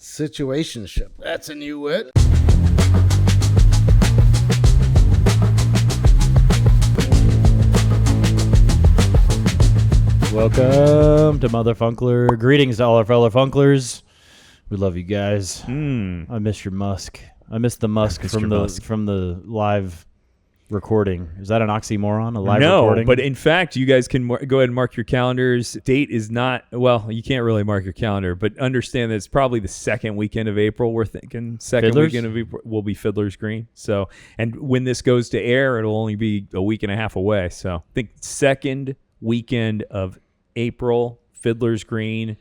Situationship. That's a new word. Welcome to Motherfunkler. Greetings to all our fellow Funklers. We love you guys. I miss your musk. I miss the musk from the live recording. Is that an oxymoron? A live recording? No, but in fact, you guys can go ahead and mark your calendars. Date is not, well, you can't really mark your calendar, but understand that it's probably the second weekend of April. We're thinking weekend of April will be Fiddler's Green. So, and when this goes to air, it'll only be a week and a half away. So I think second weekend of April, Fiddler's Green,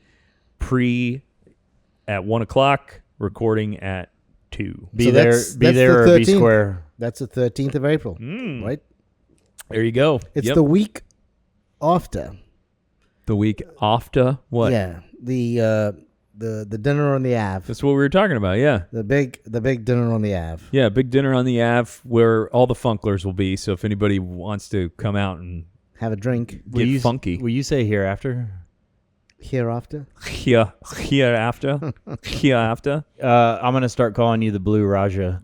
at 1 o'clock, recording at 2. Be there or be square. That's the 13th of April, right? There you go. It's the week after. The week after what? Yeah, the dinner on the Ave. That's what we were talking about. Yeah, the big dinner on the Ave. Yeah, big dinner on the Ave where all the Funklers will be. So if anybody wants to come out and have a drink, get funky. Will you say hereafter? Hereafter? Hereafter? Hereafter? I'm going to start calling you the Blue Raja.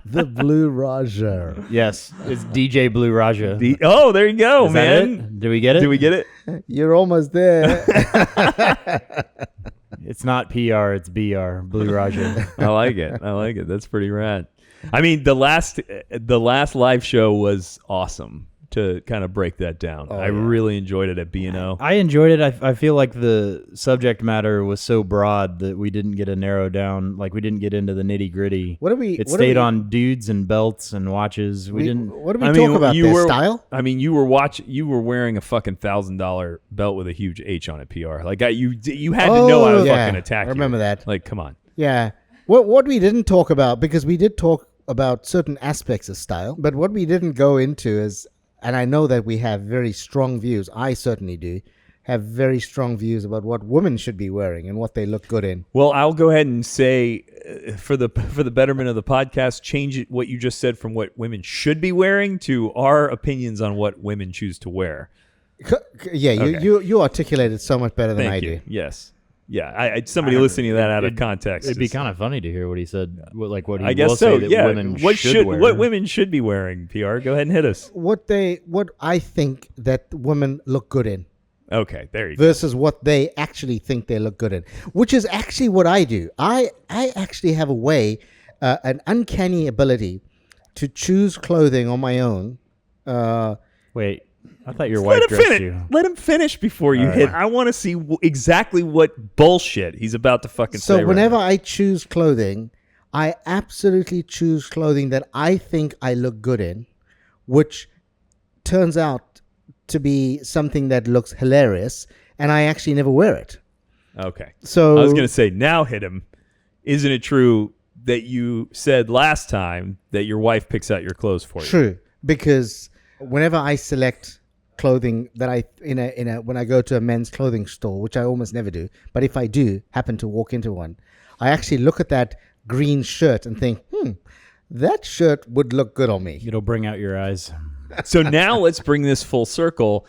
The Blue Raja. Yes, it's DJ Blue Raja. Oh, there you go, man. Did we get it? Did we get it? You're almost there. It's not PR, it's BR, Blue Raja. I like it. That's pretty rad. I mean, the last live show was awesome. To kind of break that down. I really enjoyed it at B&O. I enjoyed it. I feel like the subject matter was so broad that we didn't get to narrow down, like we didn't get into the nitty gritty. It stayed on dudes and belts and watches. What did we talk about this style? I mean, you were wearing a fucking $1,000 belt with a huge H on it, PR. Like you had to know how to fucking attack. I remember that. Like, come on. Yeah. What we didn't talk about, because we did talk about certain aspects of style, but what we didn't go into is, and I know that we have very strong views, I certainly do, have very strong views about what women should be wearing and what they look good in. Well, I'll go ahead and say, for the betterment of the podcast, change it, what you just said from what women should be wearing to our opinions on what women choose to wear. Yeah, okay. You articulated so much better than I do. Yes. Yeah, somebody listening to that out of context. It'd be kind of funny to hear what he said. I guess so. Yeah. What women should be wearing? PR. Go ahead and hit us. What I think that women look good in. Okay, there you go. Versus what they actually think they look good in, which is actually what I do. I actually have a way, an uncanny ability, to choose clothing on my own. Wait. I thought your wife dressed you. Let him finish before you hit. I want to see exactly what bullshit he's about to fucking say. So whenever I choose clothing, I absolutely choose clothing that I think I look good in, which turns out to be something that looks hilarious, and I actually never wear it. Okay. So I was going to say, now hit him. Isn't it true that you said last time that your wife picks out your clothes for you? True, because whenever I select clothing that when I go to a men's clothing store, which I almost never do, but if I do happen to walk into one, I actually look at that green shirt and think, that shirt would look good on me. It'll bring out your eyes. So now let's bring this full circle.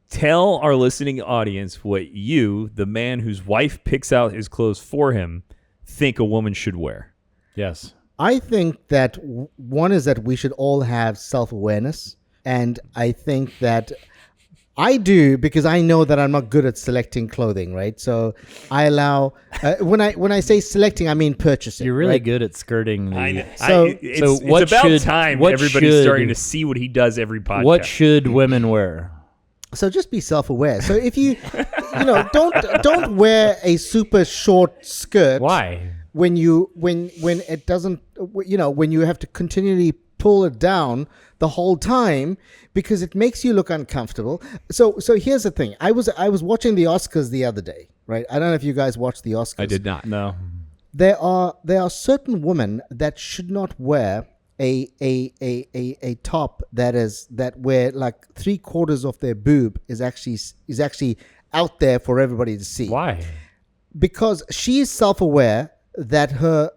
Tell our listening audience what you, the man whose wife picks out his clothes for him, think a woman should wear. Yes. I think that one is that we should all have self-awareness. And I think that I do, because I know that I'm not good at selecting clothing, right? So I allow when I say selecting, I mean purchasing. You're really good at skirting. It's about time everybody's starting to see what he does every podcast. What should women wear? So just be self-aware. So if you don't wear a super short skirt. Why? When it doesn't, when you have to continually pull it down the whole time because it makes you look uncomfortable. So here's the thing. I was watching the Oscars the other day, right? I don't know if you guys watched the Oscars. I did not. No. There are certain women that should not wear a top that where like 3/4 of their boob is actually out there for everybody to see. Why? Because she's self-aware that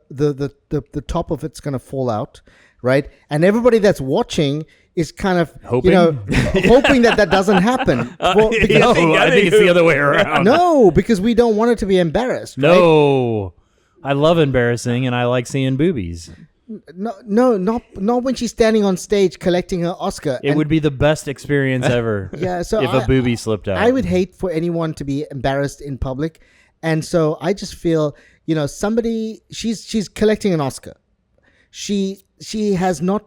the top of it's going to fall out, right? And everybody that's watching is kind of Hoping? hoping that doesn't happen. Well, because- No, I think it's the other way around. no, because we don't want her to be embarrassed. Right? No. I love embarrassing, and I like seeing boobies. No, not when she's standing on stage collecting her Oscar. It would be the best experience ever. Yeah, so if a boobie slipped out. I would hate for anyone to be embarrassed in public, and so I just feel, somebody she's collecting an Oscar. She has not,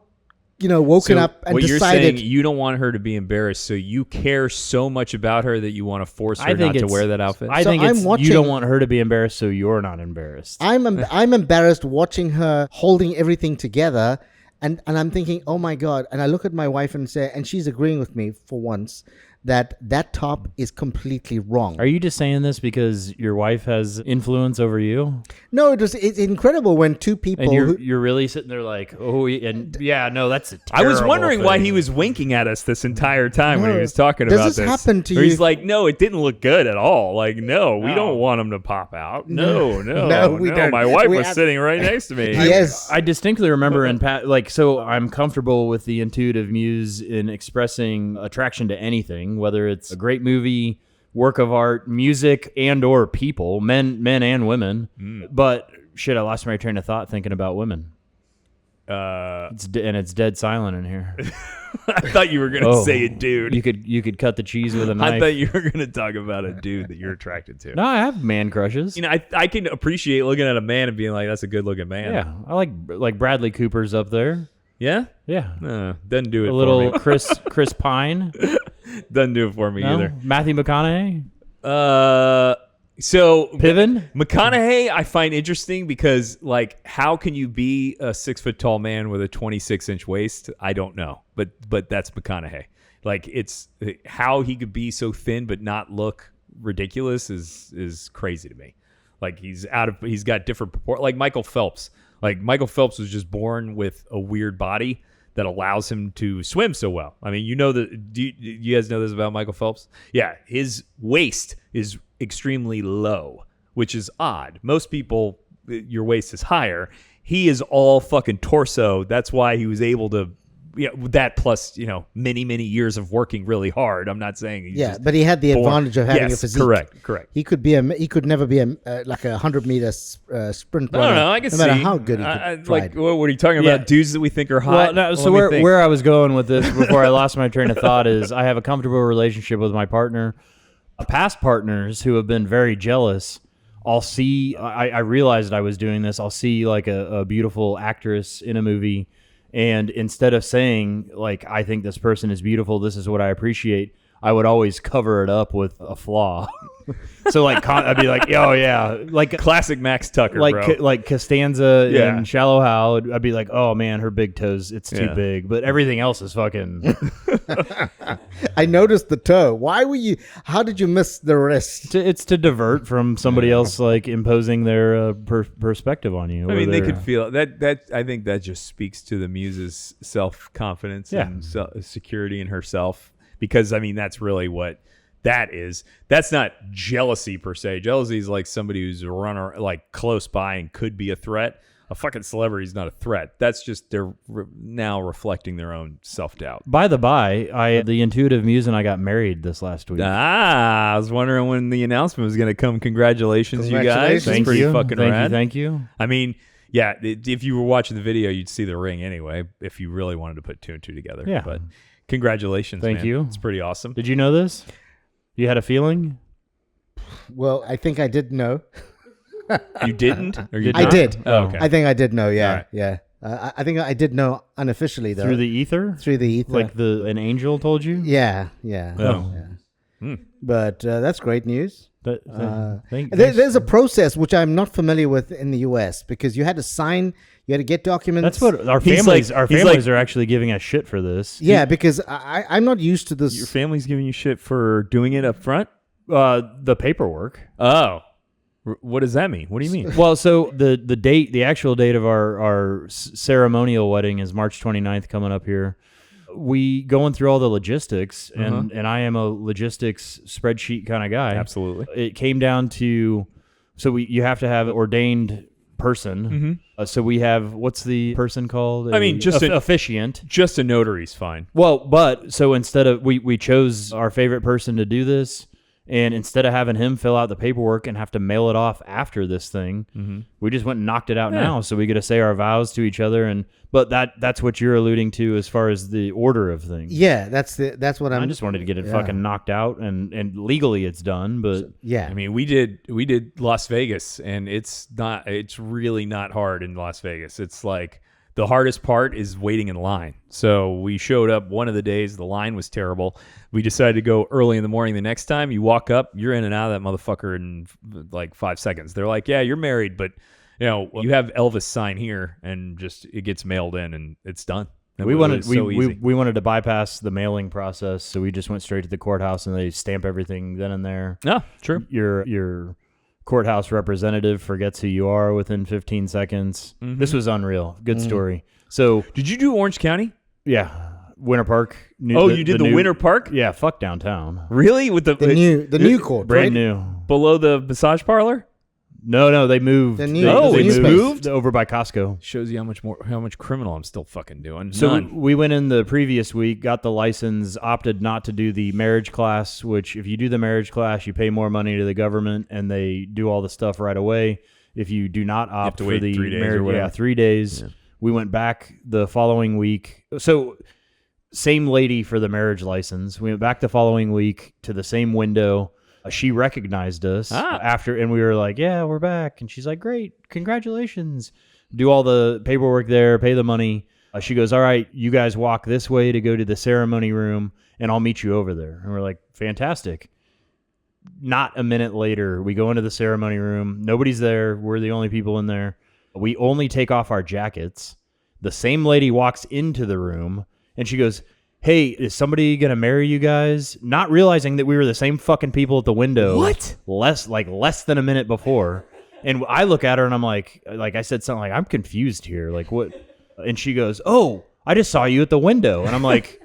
woken up and what decided. you're saying, you don't want her to be embarrassed, so you care so much about her that you want to force her not to wear that outfit. I think you don't want her to be embarrassed, so you're not embarrassed. I'm embarrassed watching her holding everything together, and I'm thinking, oh my God. And I look at my wife and say, and she's agreeing with me for once, that top is completely wrong. Are you just saying this because your wife has influence over you? No, it's incredible when two people. And you're really sitting there like, that's a terrible I was wondering why thing. he was winking at us this entire time when he was talking Does about this happen to Or you? He's like, no, it didn't look good at all. Like, no, we don't want him to pop out. No, we don't. My wife We was have- sitting right next to me. Yes. I distinctly remember so I'm comfortable with the intuitive muse in expressing attraction to anything, whether it's a great movie, work of art, music, and or people, men and women. But shit, I lost my train of thought thinking about women. It's dead silent in here. I thought you were gonna say a dude. You could cut the cheese with a knife. I thought you were gonna talk about a dude that you're attracted to. No, I have man crushes. I can appreciate looking at a man and being like, that's a good looking man. Yeah, I like Bradley Cooper's up there. Yeah? Yeah. Doesn't do it A for little me. Chris Pine. Doesn't do it for me either. Matthew McConaughey. So Piven. McConaughey I find interesting because how can you be a 6 foot tall man with a 26-inch waist? I don't know, but that's McConaughey. It's how he could be so thin but not look ridiculous is crazy to me. He's got different like Michael Phelps. Michael Phelps was just born with a weird body that allows him to swim so well. I mean, do you guys know this about Michael Phelps? Yeah, his waist is extremely low, which is odd. Most people, your waist is higher. He is all fucking torso. That's why he was able to, that plus, many, many years of working really hard. I'm not saying he's just but he had the born. advantage of having a Yes, physique. correct. He could never be a 100-meter sprint runner. No, I can see. no matter how good he could ride. what are you talking about? Dudes that we think are hot? Well, no, so where I was going with this before I lost my train of thought is I have a comfortable relationship with my partner. Past partners who have been very jealous, I'll see, I realized I was doing this, I'll see a beautiful actress in a movie, and instead of saying, I think this person is beautiful, this is what I appreciate, I would always cover it up with a flaw. So I'd be like, oh yeah, classic Max Tucker, bro. Like Costanza in Shallow Hal, I'd be like, oh man, her big toes, it's too big, but everything else is fucking. I noticed the toe. How did you miss the rest? It's to divert from somebody else imposing their perspective on you. I mean, they could feel that. I think that just speaks to the muse's self-confidence and security in herself. Because I mean, that's really what that is. That's not jealousy per se. Jealousy is like somebody who's a runner, close by and could be a threat. A fucking celebrity is not a threat. That's just they're now reflecting their own self-doubt. By the by, the intuitive muse and I got married this last week. I was wondering when the announcement was going to come. Congratulations, you guys. Thank Pretty you. fucking rad. Thank you. I mean, yeah, if you were watching the video, you'd see the ring anyway. If you really wanted to put two and two together, yeah. But congratulations, Thank you. It's pretty awesome. Did you know this? You had a feeling? Well, I think I did know. You didn't? Or you I not? did. Oh, okay. I think I did know. Yeah, All right. yeah. I think I did know unofficially though. Through the ether? Through the ether. Like an angel told you? Yeah. Oh. Yeah. But that's great news. Thanks. There's a process which I'm not familiar with in the U.S. because you had to sign, you had to get documents. That's what our He's families. like- Our he's families like- are actually giving us shit for this. Yeah, because I'm not used to this. Your family's giving you shit for doing it up front? The paperwork. Oh. What does that mean? What do you mean? Well, so the actual date of our ceremonial wedding is March 29th coming up here. We going through all the logistics, and I am a logistics spreadsheet kind of guy. Absolutely. It came down to, so you have to have ordained person. So we have, what's the person called? I mean, just an officiant. Just a notary's fine. Well, but so instead of, we chose our favorite person to do this. And instead of having him fill out the paperwork and have to mail it off after this thing, we just went and knocked it out now. So we get to say our vows to each other. But that's what you're alluding to as far as the order of things. Yeah, that's what I just wanted to get it fucking knocked out, and legally it's done. But I mean, we did Las Vegas, and it's really not hard in Las Vegas. It's like the hardest part is waiting in line. So we showed up one of the days. The line was terrible. We decided to go early in the morning. The next time you walk up, you're in and out of that motherfucker in like 5 seconds. They're like, yeah, you're married, but you have Elvis sign here, and just it gets mailed in, and it's done. We wanted to bypass the mailing process, so we just went straight to the courthouse, and they stamp everything then and there. No, true. Your courthouse representative forgets who you are within 15 seconds. This was unreal. Good story. So, did you do Orange County? Yeah, Winter Park. You did the Winter Park? Yeah, fuck downtown. Really? With the new court, brand right? new, below the massage parlor? No, they moved. They moved over by Costco. Shows you how much criminal I'm still fucking doing. So we went in the previous week, got the license, opted not to do the marriage class, which if you do the marriage class, you pay more money to the government and they do all the stuff right away. If you do not opt for the 3 days marriage, 3 days. Yeah. We went back the following week. So same lady for the marriage license. We went back the following week to the same window. She recognized us after, and we were like, yeah, we're back. And she's like, great, congratulations. Do all the paperwork there, pay the money. She goes, all right, you guys walk this way to go to the ceremony room, and I'll meet you over there. And we're like, fantastic. Not a minute later, we go into the ceremony room. Nobody's there. We're the only people in there. We only take off our jackets. The same lady walks into the room, and she goes, hey, is somebody going to marry you guys? Not realizing that we were the same fucking people at the window. What? Less than a minute before. And I look at her and I'm like I said something like, I'm confused here. Like, what? And she goes, oh, I just saw you at the window. And I'm like,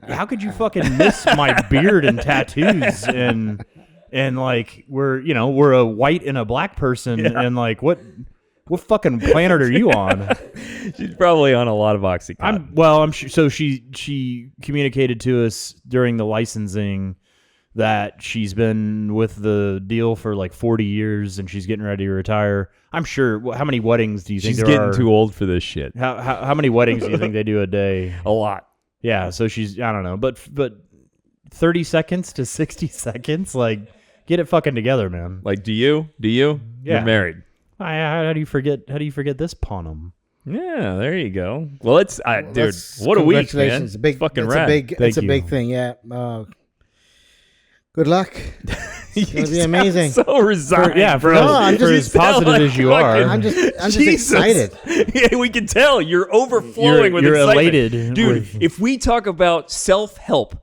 how could you fucking miss my beard and tattoos? And like, we're a white and a black person. Yeah. And like, what fucking planet are you on? She's probably on a lot of Oxycontin. I'm sure. So she communicated to us during the licensing that she's been with the deal for like 40 years and she's getting ready to retire. I'm sure. How many weddings do you think there are? She's getting too old for this shit. How many weddings do you think they do a day? A lot. Yeah. So she's, I don't know, but 30 seconds to 60 seconds, like, get it fucking together, man. Like, do you? Yeah. You're married. How do you forget this pawnum? Yeah, there you go. Well, it's dude. What a week, man! It's a big fucking rad. It's a big thing. Yeah. Good luck. It's gonna be amazing. So resigned, bro. No, I'm just as positive as you are. I'm just excited. Yeah, we can tell you're overflowing with excitement. You're elated, dude. If we talk about self-help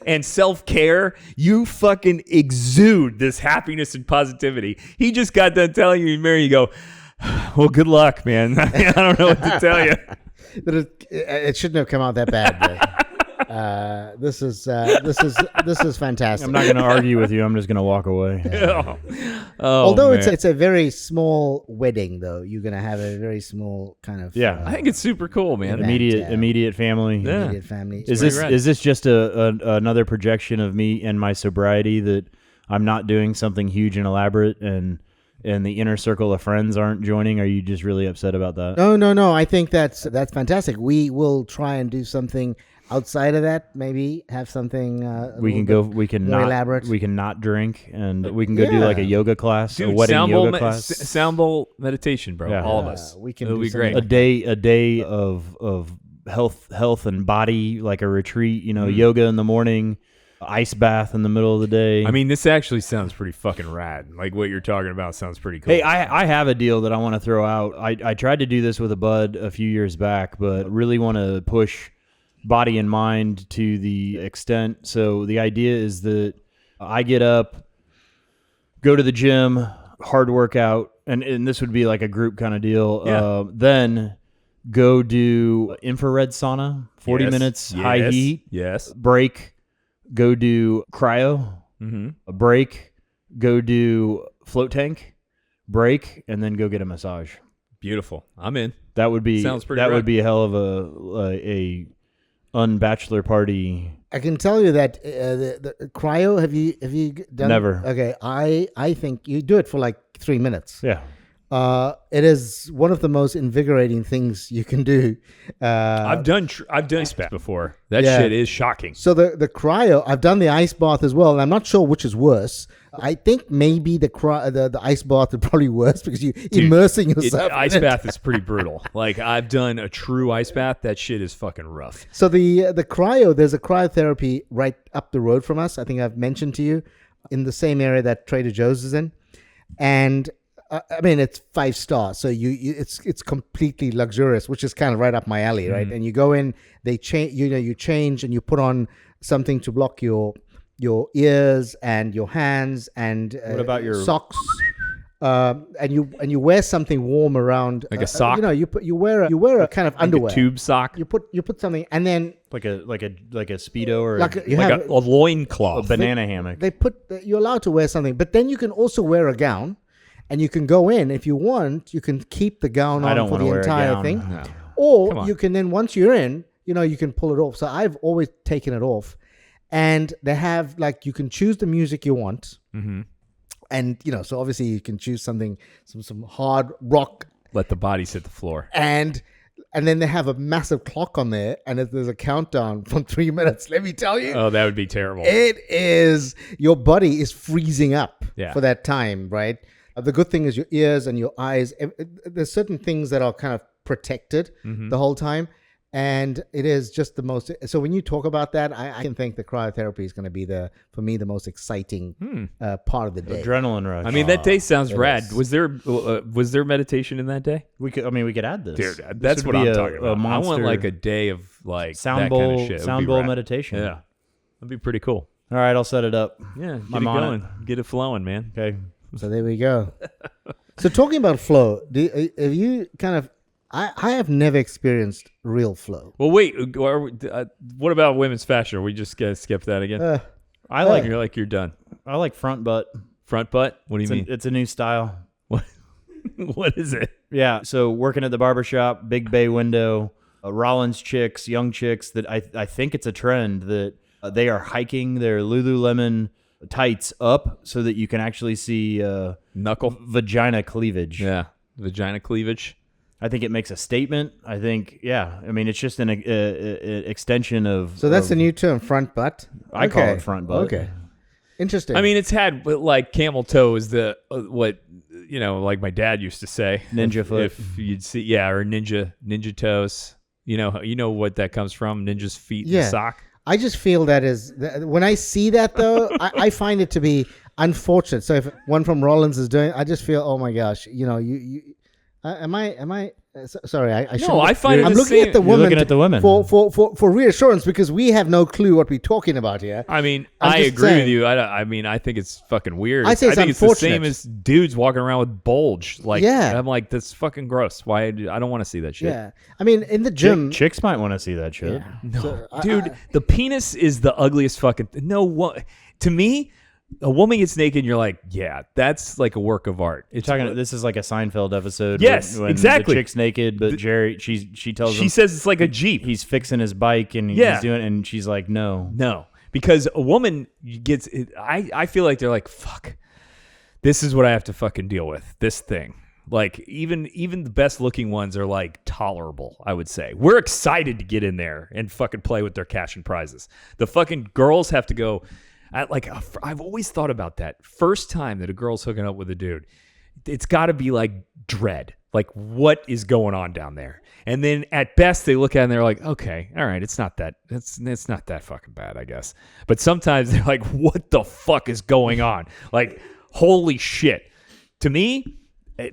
and self-care, you fucking exude this happiness and positivity. He just got done telling you, Mary, you go, well, good luck, man. I don't know what to tell you. It shouldn't have come out that bad. This is fantastic. I'm not going to argue with you. I'm just going to walk away. Although man. It's a very small wedding, though. You're going to have a very small kind of. Yeah, I think it's super cool, man. Immediate family. Yeah. Immediate family. Is this just another projection of me and my sobriety that I'm not doing something huge and elaborate and the inner circle of friends aren't joining? Are you just really upset about that? No. I think that's fantastic. We will try and do something outside of that. Maybe have something we can go. We can more not elaborate. We can not drink, and we can go do like a yoga class, dude, a wedding yoga class, sound bowl meditation, bro. Yeah. All of us. We can. It'll be great. A day of health and body, like a retreat. Yoga in the morning. Ice bath in the middle of the day. I mean, this actually sounds pretty fucking rad. Like what you're talking about sounds pretty cool. Hey, I have a deal that I want to throw out. I tried to do this with a bud a few years back, but really want to push body and mind to the extent. So the idea is that I get up, go to the gym, hard workout, and this would be like a group kind of deal. Yeah. Then go do infrared sauna, 40 minutes, high heat. Yes. Break. Go do cryo, a break, go do float tank, break, and then go get a massage. Beautiful. I'm in. That would be Sounds pretty that right. would be a hell of a unbachelor party. I can tell you that the cryo. Have you done? Never. Okay, I think you do it for like 3 minutes. Yeah. It is one of the most invigorating things you can do. I've done ice bath before. That Yeah. shit is shocking. So the cryo, I've done the ice bath as well, and I'm not sure which is worse. I think maybe the ice bath is probably worse because you immersing yourself. Ice in it. bath is pretty brutal. Like I've done a true ice bath. That shit is fucking rough. So the cryo, there's a cryotherapy right up the road from us. I think I've mentioned to you, in the same area that Trader Joe's is in, and I mean it's 5-star, so it's completely luxurious, which is kind of right up my alley, right? And you go in, they change, you change, and you put on something to block your ears and your hands, and What about your socks? And you wear something warm around, Like a sock? you wear a kind of underwear. A tube sock. You put something, and then like a speedo or like you Like have a loincloth. a banana hammock. you're allowed to wear something, but then you can also wear a gown, and you can go in if you want. You can keep the gown I on don't for wanna the wear a entire gown. thing, No. Come or on. you can then once you're in, you can pull it off. So I've always taken it off, and they have like you can choose the music you want, and so obviously you can choose something some hard rock, Let the bodies hit the floor. and then they have a massive clock on there, and there's a countdown from 3 minutes. Let me tell you. Oh, that would be terrible. It is, your body is freezing up Yeah. for that time, right? The good thing is your ears and your eyes. There's certain things that are kind of protected the whole time. And it is just the most. So when you talk about that, I can think the cryotherapy is going to be for me, the most exciting part of the day. Adrenaline rush. I mean, that day sounds it rad. is. Was there meditation in that day? we could add this. Dude, This that's would what be I'm a- talking a about. I want monster like a day of like sound that bowl kind of shit. It would sound be bowl rad. meditation. Yeah, that'd be pretty cool. All right, I'll set it up. Yeah, get I'm it on going, get it flowing, man. Okay. So there we go. So talking about flow, have you kind of? I have never experienced real flow. Well, wait. What about women's fashion? Are we just gonna skip that again? I like You're done. I like front butt. Front butt? What do you mean? It's a new style. What is it? Yeah. So working at the barbershop, big bay window, Rollins chicks, young chicks that I think it's a trend that they are hiking their Lululemon tights up so that you can actually see Knuckle. vagina cleavage. Yeah, vagina cleavage. I think it makes a statement. I think, yeah. I mean, it's just an extension of. So that's of, the new term, front butt. I call Okay. it front butt. Okay, interesting. I mean, it's had like camel toe is the what like my dad used to say. Ninja foot. If you'd see, yeah, or ninja toes. You know what that comes from? Ninja's feet in Yeah. the sock. I just feel when I see that though, I find it to be unfortunate. So if one from Rollins is doing, I just feel, oh my gosh, you am I? Sorry, I should. No, I find it I'm the looking same- at the You're women. looking at the women. for reassurance because we have no clue what we're talking about here. I mean, I'm I just agree with saying. you. I mean, I think it's fucking weird. I say it's think it's the same unfortunate. as dudes walking around with bulge. Like, Yeah. I'm like, that's fucking gross. Why? I don't want to see that shit. Yeah, I mean, in the gym, Chicks might want to see that shit. No, So, dude, the penis is the ugliest fucking. No, what? To me, a woman gets naked, and you're like, yeah, that's like a work of art. You're talking. This is like a Seinfeld episode. Yes, when exactly. The chick's naked, but Jerry, she tells She him says it's like a Jeep. he's fixing his bike and Yeah. he's doing, and she's like, no. No, because a woman gets. I feel like they're like, fuck. This is what I have to fucking deal with. This thing. Like even the best looking ones are like tolerable, I would say. We're excited to get in there and fucking play with their cash and prizes. The fucking girls have to go. I've always thought about that. First time that a girl's hooking up with a dude, it's got to be like dread. Like, what is going on down there? And then at best they look at it and they're like, okay, all right, it's not that fucking bad, I guess. But sometimes they're like, what the fuck is going on? Like, holy shit. To me,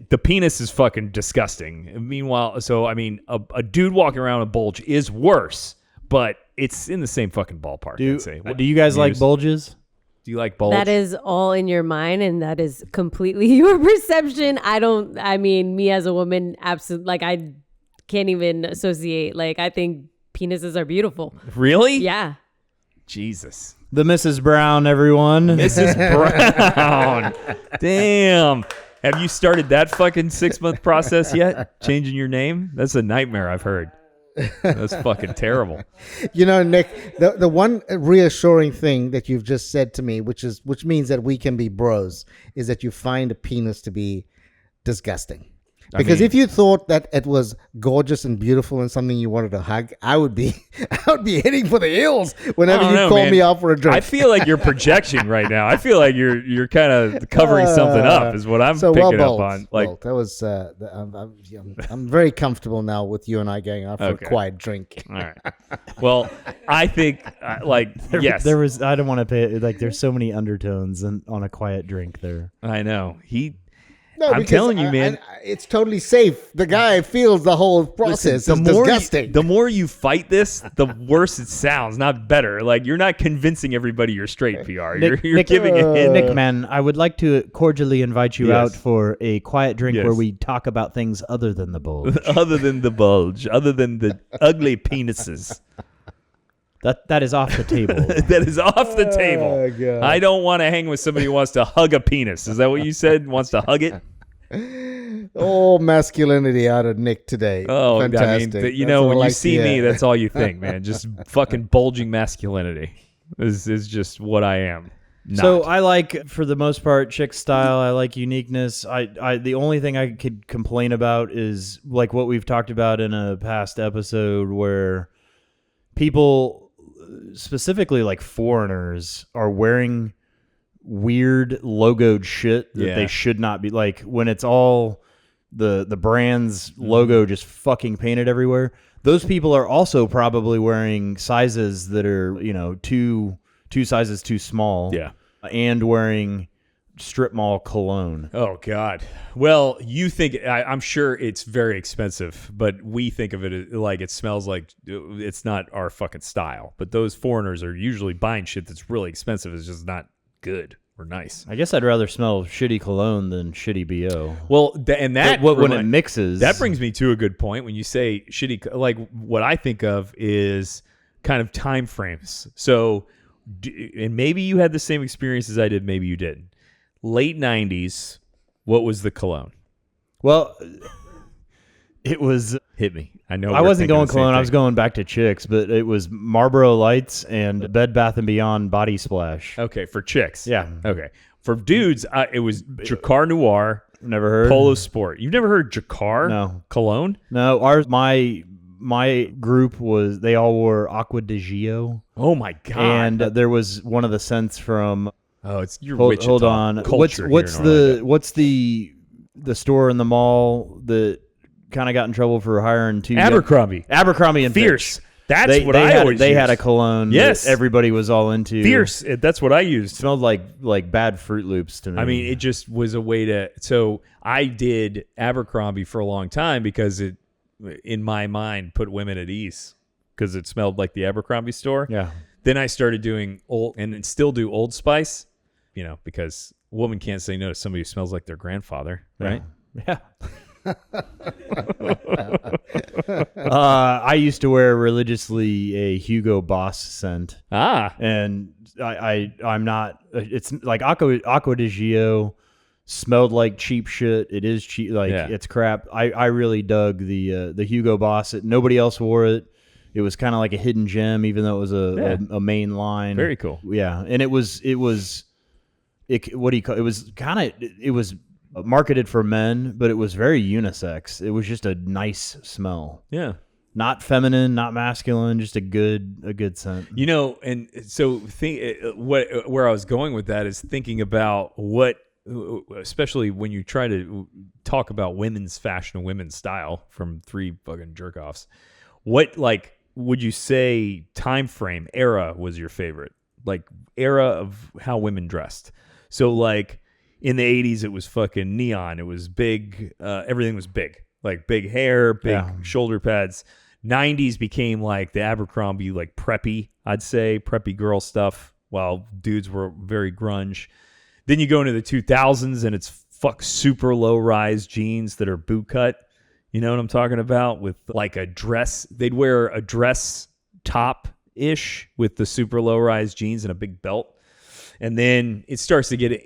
the penis is fucking disgusting. Meanwhile, so I mean, a dude walking around with a bulge is worse, but it's in the same fucking ballpark. I'd say. Do you guys like Muse? bulges? Do you like bulge? That is all in your mind, and that is completely your perception. I mean, me as a woman, absolutely, like, I can't even associate. Like, I think penises are beautiful. Really? Yeah. Jesus. The Mrs. Brown, everyone. Mrs. Brown. Damn. Have you started that fucking 6-month process yet? Changing your name? That's a nightmare, I've heard. That's fucking terrible. You know, Nick, the one reassuring thing that you've just said to me, which means that we can be bros, is that you find a penis to be disgusting. Because if you thought that it was gorgeous and beautiful and something you wanted to hug, I would be heading for the hills whenever you call me out for a drink. I feel like you're projecting right now. I feel like you're kind of covering something up, is what I'm picking up on. Like that was. I'm very comfortable now with you and I going out for a quiet drink. All right. Well, I think yes. There was. I don't want to pay. Like, there's so many undertones on a quiet drink there. I know No, I'm telling you, man. It's totally safe. The guy feels the whole process is disgusting. The more you fight this, the worse it sounds, not better. Like, you're not convincing everybody you're straight, PR. You're giving a hint. Nick, man, I would like to cordially invite you out for a quiet drink where we talk about things other than the bulge. Other than the bulge. Other than the ugly penises. That is off the table. That is off the table. God. I don't want to hang with somebody who wants to hug a penis. Is that what you said? Wants to hug it? All masculinity out of Nick today. Oh, fantastic. I mean, when you see me, that's all you think, man. Just fucking bulging masculinity is just what I am. Not. So I like, for the most part, chick style. I like uniqueness. I the only thing I could complain about is like what we've talked about in a past episode, where people, specifically like foreigners, are wearing weird logoed shit that they should not be. Like, when it's all the brand's logo just fucking painted everywhere, those people are also probably wearing sizes that are, two sizes too small. Yeah. And wearing strip mall cologne. Oh, God. Well, you think, I'm sure it's very expensive, but we think of it like it smells like it's not our fucking style. But those foreigners are usually buying shit that's really expensive. It's just not good or nice. I guess I'd rather smell shitty cologne than shitty BO. Well, when it mixes. That brings me to a good point. When you say shitty, like, what I think of is kind of time frames. So, and maybe you had the same experience as I did, maybe you didn't. Late 90s, what was the cologne? Well, it was... Hit me. I know. I wasn't going cologne. I was going back to chicks, but it was Marlboro Lights and Bed Bath & Beyond Body Splash. Okay, for chicks. Yeah. Okay. For dudes, it was Jacquard Noir. Never heard. Polo Sport. You've never heard Jacquard? No. Cologne? No. My group was, they all wore Aqua di Gio. Oh my God. And there was one of the scents from... Oh, it's your Wichita. Hold on. What's the store in the mall that kind of got in trouble for hiring two... Abercrombie and Fierce. Fitch. That's what I always They used. had a cologne that everybody was all into. Fierce. That's what I used. It smelled like bad Fruit Loops to me. I mean, it just was a way to... So I did Abercrombie for a long time because it, in my mind, put women at ease because it smelled like the Abercrombie store. Yeah. Then I started doing and still do Old Spice, because a woman can't say no to somebody who smells like their grandfather, right? Yeah. I used to wear religiously a Hugo Boss scent. And I'm not. It's like Aqua di Gio smelled like cheap shit. It is cheap. It's crap. I really dug the Hugo Boss. Nobody else wore it. It was kind of like a hidden gem, even though it was a main line. Very cool. Yeah, and it was marketed for men, but it was very unisex. It was just a nice smell. Yeah. Not feminine, not masculine, just a good scent. And so where I was going with that is thinking about what, especially when you try to talk about women's fashion and women's style from three fucking jerk-offs, what, like, would you say time frame, era was your favorite? Like, era of how women dressed. So, like, in the 80s, it was fucking neon. It was big. Everything was big. Like, big hair, big shoulder pads. 90s became, like, the Abercrombie, like, preppy, I'd say. Preppy girl stuff, while dudes were very grunge. Then you go into the 2000s, and it's super low-rise jeans that are boot cut. You know what I'm talking about? With like a dress. They'd wear a dress top-ish with the super low-rise jeans and a big belt. And then it starts to get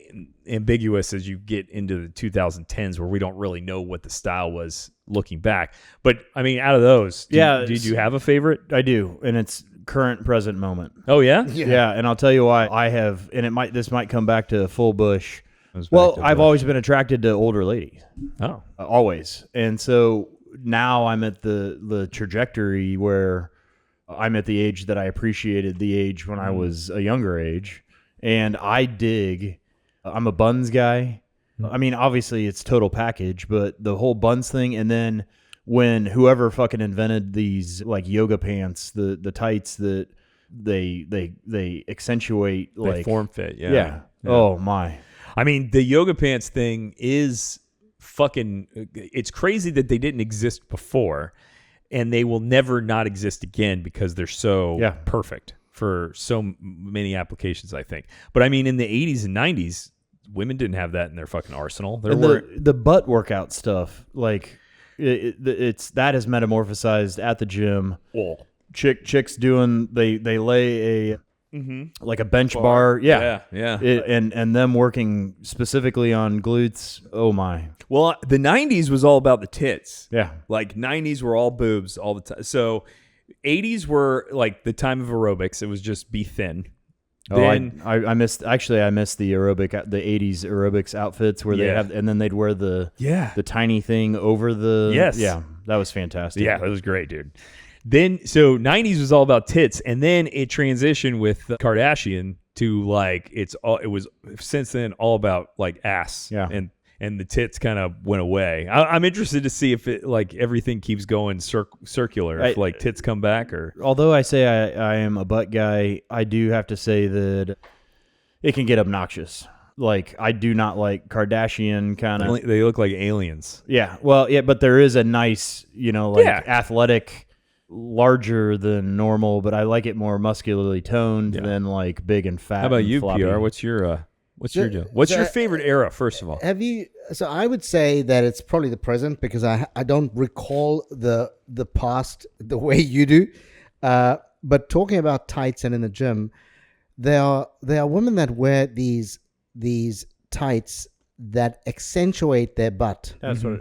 ambiguous as you get into the 2010s, where we don't really know what the style was looking back. But I mean, out of those, did you have a favorite? I do, and it's current present moment. Oh yeah? Yeah, and I'll tell you why. I have, and this might come back to full bush. Well, I've always been attracted to older ladies. Oh, always, and so now I'm at the trajectory where I'm at the age that I appreciated the age when I was a younger age, and I dig. I'm a buns guy. I mean, obviously it's total package, but the whole buns thing, and then when whoever fucking invented these like yoga pants, the tights that they accentuate, they like form fit. Yeah. Oh my. I mean, the yoga pants thing is fucking. It's crazy that they didn't exist before, and they will never not exist again because they're so perfect for so many applications, I think. But I mean, in the 80s and 90s, women didn't have that in their fucking arsenal. The butt workout stuff, like it's that is metamorphosized at the gym. Oh. Chicks doing they lay a like a bench bar. Yeah. And them working specifically on glutes. Oh my. Well, the 90s was all about the tits. Yeah. Like 90s were all boobs all the time. So 80s were like the time of aerobics. It was just be thin. Then, I missed the aerobic, the 80s aerobics outfits where they have, and then they'd wear the tiny thing over the. Yes. Yeah. That was fantastic. Yeah. That was great, dude. Then, so 90s was all about tits, and then it transitioned with Kardashian to like it was since then all about like ass, and the tits kind of went away. I'm interested to see if it like everything keeps going circular, if like tits come back or. Although I say I am a butt guy, I do have to say that it can get obnoxious. Like I do not like Kardashian kind of. They look like aliens. Yeah, well, yeah, but there is a nice, athletic. Larger than normal, but I like it more muscularly toned than like big and fat. How about you, floppy. PR? What's your deal? What's your favorite era? First of all, So I would say that it's probably the present because I don't recall the past the way you do. But talking about tights and in the gym, there are women that wear these tights that accentuate their butt. That's what.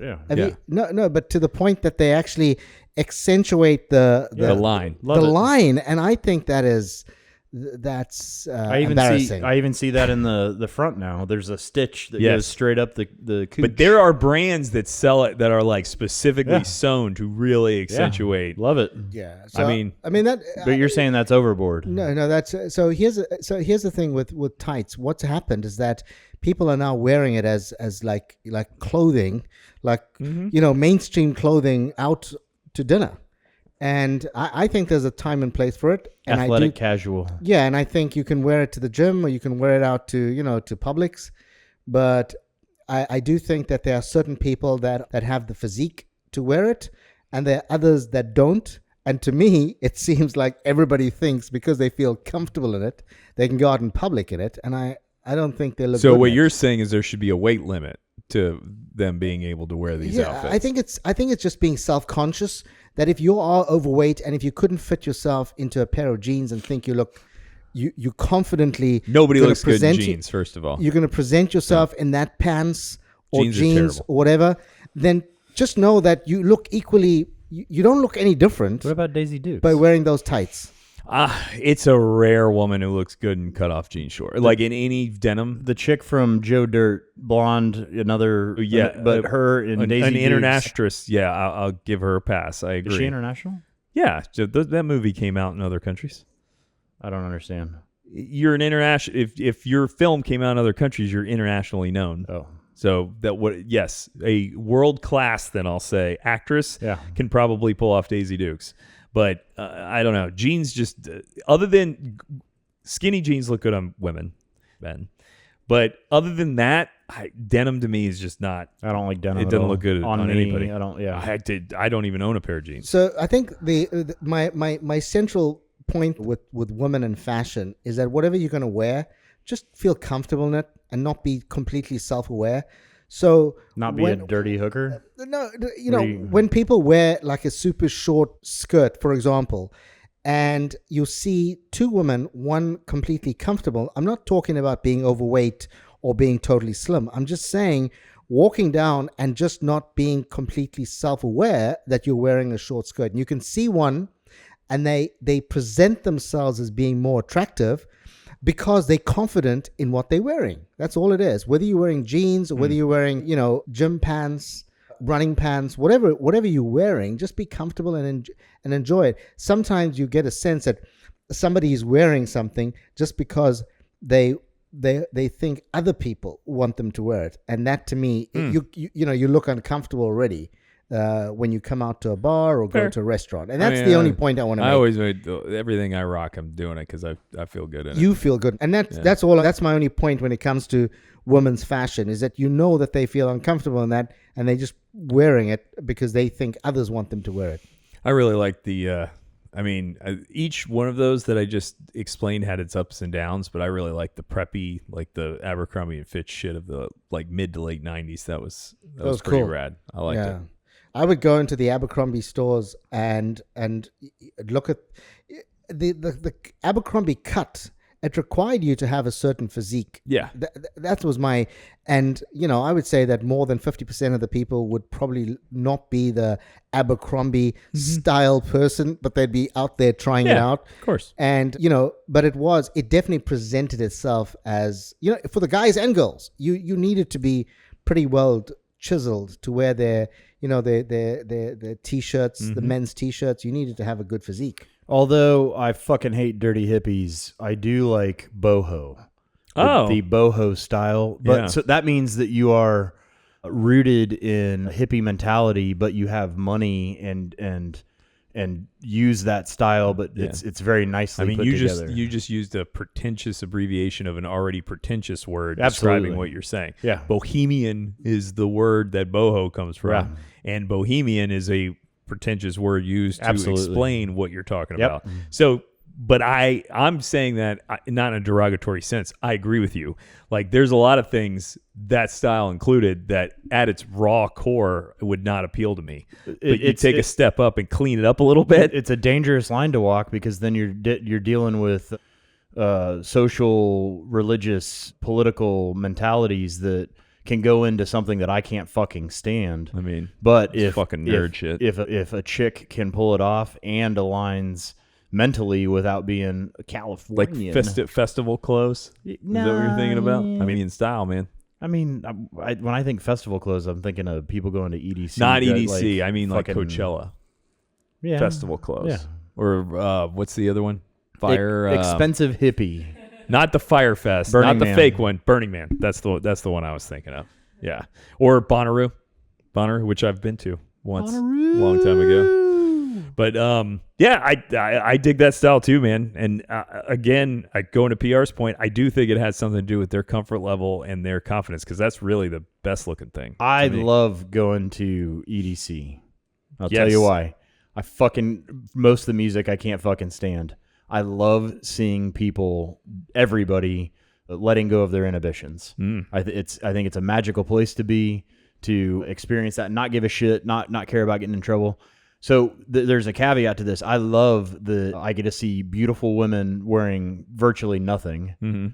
No, but to the point that they actually accentuate the line. The line, and I think that's embarrassing. I even see that in the front now. There's a stitch that goes straight up the cooch. But there are brands that sell it that are like specifically sewn to really accentuate. Love it. Yeah. So, I mean that. But you're saying that's overboard. No. That's so. Here's the thing with tights. What's happened is that people are now wearing it as like clothing, like mainstream clothing out to dinner, and I think there's a time and place for it. And athletic casual. Yeah, and I think you can wear it to the gym or you can wear it out to to Publix, but I do think that there are certain people that have the physique to wear it, and there are others that don't. And to me, it seems like everybody thinks because they feel comfortable in it, they can go out in public in it, and I don't think they look. So good what in you're it. saying is there should be a weight limit to them being able to wear these outfits. I think it's just being self-conscious that if you are overweight and if you couldn't fit yourself into a pair of jeans and think you confidently nobody looks good in jeans. First of all, you're going to present yourself in that pants or jeans or whatever. Then just know that you look equally. You don't look any different. What about Daisy Dukes? By wearing those tights? It's a rare woman who looks good in cut-off jean shorts, like in any denim. The chick from Joe Dirt, blonde, another, but her in Daisy an Dukes. internationalist. Yeah, I'll give her a pass. I agree. Is she international? Yeah, so that movie came out in other countries. I don't understand. You're an international. If your film came out in other countries, you're internationally known. Oh. So yes, a world class, then I'll say, actress can probably pull off Daisy Dukes. But I don't know. Jeans just, other than skinny jeans look good on women, Ben. But other than that, denim to me is just not. I don't like denim. It doesn't look good on anybody. I don't. Yeah. I don't even own a pair of jeans. So I think my central point with women and fashion is that whatever you're going to wear, just feel comfortable in it and not be completely self-aware. So not be a dirty hooker. No, when people wear like a super short skirt, for example, and you see two women, one completely comfortable. I'm not talking about being overweight or being totally slim. I'm just saying walking down and just not being completely self-aware that you're wearing a short skirt. And you can see one, and they present themselves as being more attractive because they're confident in what they're wearing. That's all it is. Whether you're wearing jeans or whether you're wearing, gym pants, running pants, whatever you're wearing, just be comfortable and enjoy it. Sometimes you get a sense that somebody is wearing something just because they think other people want them to wear it, and that to me, you look uncomfortable already when you come out to a bar or go to a restaurant, and that's the only point I want to make. I always everything I rock, I'm doing it because I feel good in it. You feel good, and that's all. That's my only point when it comes to women's fashion, is that that they feel uncomfortable in that, and they just wearing it because they think others want them to wear it. I really like the. Each one of those that I just explained had its ups and downs, but I really like the preppy, like the Abercrombie and Fitch shit of the like mid to late 90s. That was pretty cool. rad. I liked it. I would go into the Abercrombie stores and look at the Abercrombie cut. It required you to have a certain physique. Yeah. That was my, and I would say that more than 50% of the people would probably not be the Abercrombie style person, but they'd be out there trying it out. Of course. And, but it definitely presented itself as, for the guys and girls, you needed to be pretty well chiseled to wear their t-shirts, the men's t-shirts. You needed to have a good physique. Although I fucking hate dirty hippies, I do like boho. The boho style. But so that means that you are rooted in hippie mentality, but you have money and use that style, but it's very nicely put together. You just used a pretentious abbreviation of an already pretentious word Absolutely. describing what you're saying. Yeah. Bohemian is the word that boho comes from. Yeah. And bohemian is a pretentious word used to explain what you're talking about. So, but I'm saying that not in a derogatory sense. I agree with you. Like, there's a lot of things, that style included, that at its raw core would not appeal to me. But you take a step up and clean it up a little bit. It's a dangerous line to walk, because then you're dealing with social, religious, political mentalities that can go into something that I can't fucking stand. I mean, but if fucking nerd shit. If a chick can pull it off and aligns mentally without being a Californian, like festival clothes. Is that what you're thinking about? I mean, in style, man. I mean, when I think festival clothes, I'm thinking of people going to EDC. Not EDC. Like, I mean, like Coachella. Yeah. Festival clothes. Yeah. Or what's the other one? Expensive hippie. Not the Fire Fest. Not the fake one. Burning Man. That's the one I was thinking of. Yeah. Or Bonnaroo, which I've been to once a long time ago. But I dig that style too, man. And again, I go into PR's point. I do think it has something to do with their comfort level and their confidence, because that's really the best looking thing. I love going to EDC. I'll tell you why. Most of the music I can't fucking stand. I love seeing everybody letting go of their inhibitions. I think it's a magical place to be, to experience that, not give a shit, not care about getting in trouble. So there's a caveat to this. I get to see beautiful women wearing virtually nothing,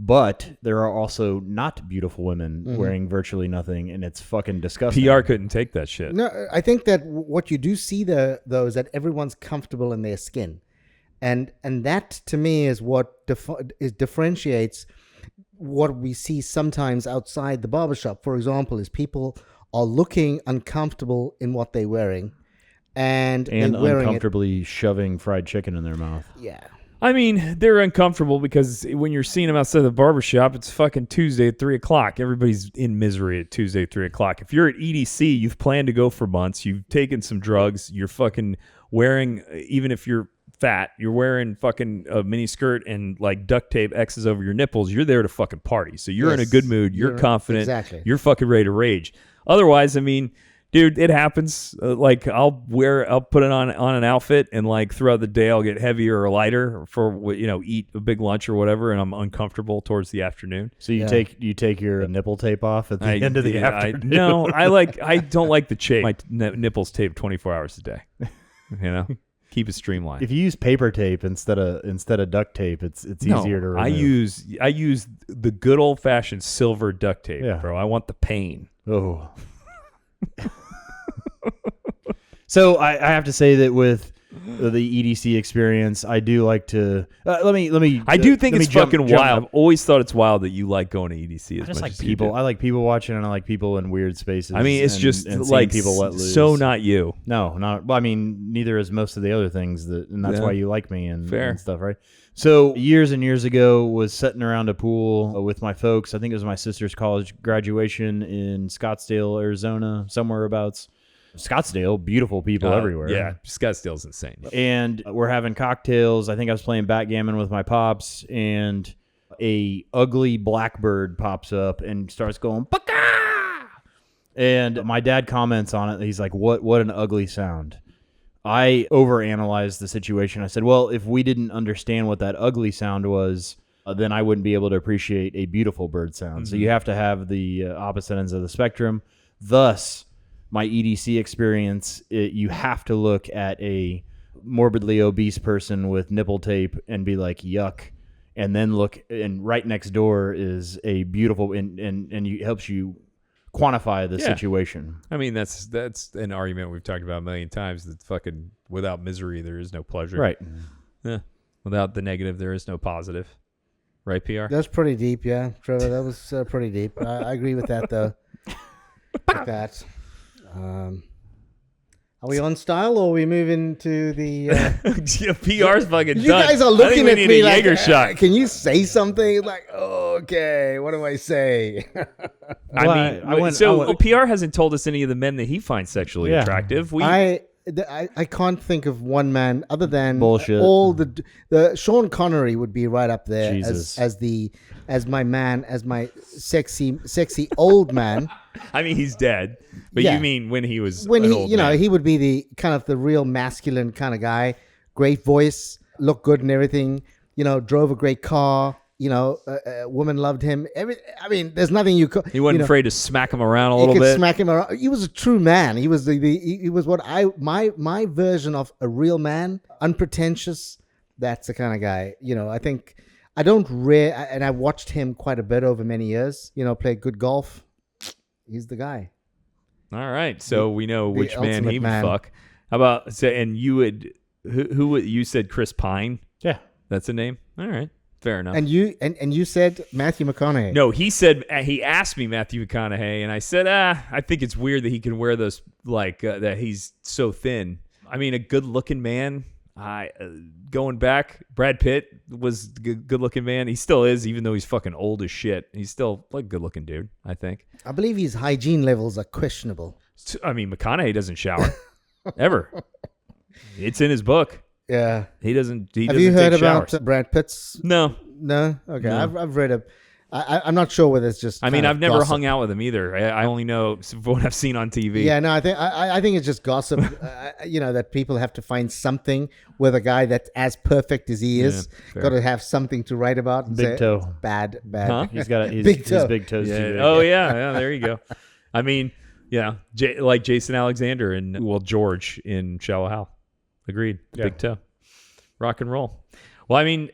but there are also not beautiful women wearing virtually nothing, and it's fucking disgusting. PR couldn't take that shit. No, I think that what you do see though is that everyone's comfortable in their skin. And that to me is what differentiates what we see sometimes outside the barbershop. For example, is people are looking uncomfortable in what they're wearing, and uncomfortably shoving fried chicken in their mouth. Yeah. I mean, they're uncomfortable because when you're seeing them outside the barbershop, it's fucking Tuesday at 3:00. Everybody's in misery at Tuesday at 3:00. If you're at EDC, you've planned to go for months. You've taken some drugs. You're fucking wearing, even if you're fat, you're wearing fucking a mini skirt and like duct tape X's over your nipples. You're there to fucking party. So you're in a good mood. You're confident. Exactly. You're fucking ready to rage. Otherwise, I mean, dude, it happens. Like I'll put it on an outfit, and like throughout the day I'll get heavier or lighter for eat a big lunch or whatever, and I'm uncomfortable towards the afternoon. So you take your nipple tape off at the end of the afternoon. No, I don't like the tape. My nipples taped 24 hours a day. Keep it streamlined. If you use paper tape instead of duct tape, it's easier to remove. I use the good old fashioned silver duct tape, bro. I want the pain. Oh. So I have to say that with the EDC experience, I do like to let me. I do think it's fucking wild. I've always thought it's wild that you like going to EDC. I just like people. I like people watching, and I like people in weird spaces. I mean, it's just like people let loose. So not you. No, not. Well, I mean, neither is most of the other things and that's why you like me and stuff, right? So years and years ago, was sitting around a pool with my folks. I think it was my sister's college graduation in Scottsdale, Arizona, somewhere abouts. Scottsdale, beautiful people everywhere. Yeah, Scottsdale's insane. And we're having cocktails. I think I was playing backgammon with my pops, and a ugly blackbird pops up and starts going, "Baka!" And my dad comments on it. He's like, what an ugly sound. I overanalyzed the situation. I said, well, if we didn't understand what that ugly sound was, then I wouldn't be able to appreciate a beautiful bird sound. Mm-hmm. So you have to have the opposite ends of the spectrum. Thus, my EDC experience, you have to look at a morbidly obese person with nipple tape and be like, yuck. And then look, and right next door is a beautiful, and helps you quantify the situation. I mean, that's an argument we've talked about a million times, that fucking without misery, there is no pleasure. Right. Yeah. Without the negative, there is no positive. Right, PR? That's pretty deep, yeah, Trevor. That was pretty deep. I agree with that, though. Like that. Are we on style, or are we moving to the... PR's fucking you done. You guys are looking at me like, shot. Can you say something? Like, okay, what do I say? PR hasn't told us any of the men that he finds sexually attractive. I can't think of one man other than bullshit. All the Sean Connery would be right up there as my sexy old man. I mean, he's dead, but you mean when he was he would be the kind of the real masculine kind of guy, great voice, looked good and everything, drove a great car, woman loved him. I mean, there's nothing you could. He wasn't afraid to smack him around a little bit. Smack him around. He was a true man. He was he was what my version of a real man, unpretentious. That's the kind of guy. I think I don't and I watched him quite a bit over many years. Play good golf. He's the guy. All right, so we know which man he would fuck. How about and you would who you said Chris Pine? Yeah, that's a name. All right. Fair enough. And you said Matthew McConaughey. No, he said he asked me Matthew McConaughey, and I said, I think it's weird that he can wear those that he's so thin. I mean, a good-looking man. Going back, Brad Pitt was a good-looking man. He still is, even though he's fucking old as shit. He's still like a good-looking dude, I think. I believe his hygiene levels are questionable. I mean, McConaughey doesn't shower ever. It's in his book. Yeah, he doesn't. Have you heard about Brad Pitt's? No. Okay, no. I've read it. I'm not sure whether it's just. I mean, I've never hung out with him either. I only know what I've seen on TV. Yeah, no, I think it's just gossip. That people have to find something with a guy that's as perfect as he is. Got to have something to write about. And big toe. Bad. Huh? He's got his big toe. His big toes. Yeah. Too big. Oh yeah. There you go. I mean, like Jason Alexander and George in Shallow Hal. Agreed. Big toe. Rock and roll. Well, I mean,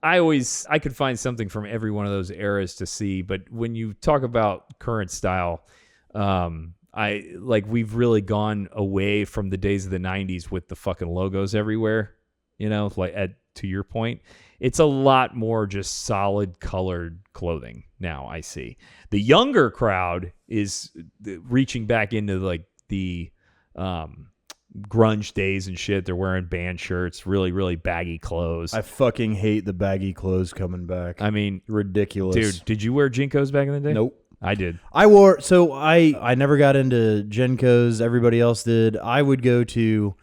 I could find something from every one of those eras to see, but when you talk about current style, we've really gone away from the days of the 90s with the fucking logos everywhere. To your point, it's a lot more just solid colored clothing now. I see the younger crowd is reaching back into the grunge days and shit. They're wearing band shirts, really, really baggy clothes. I fucking hate the baggy clothes coming back. I mean, ridiculous. Dude, did you wear Jinkos back in the day? Nope. I did. I never got into Genkos. Everybody else did. I would go to,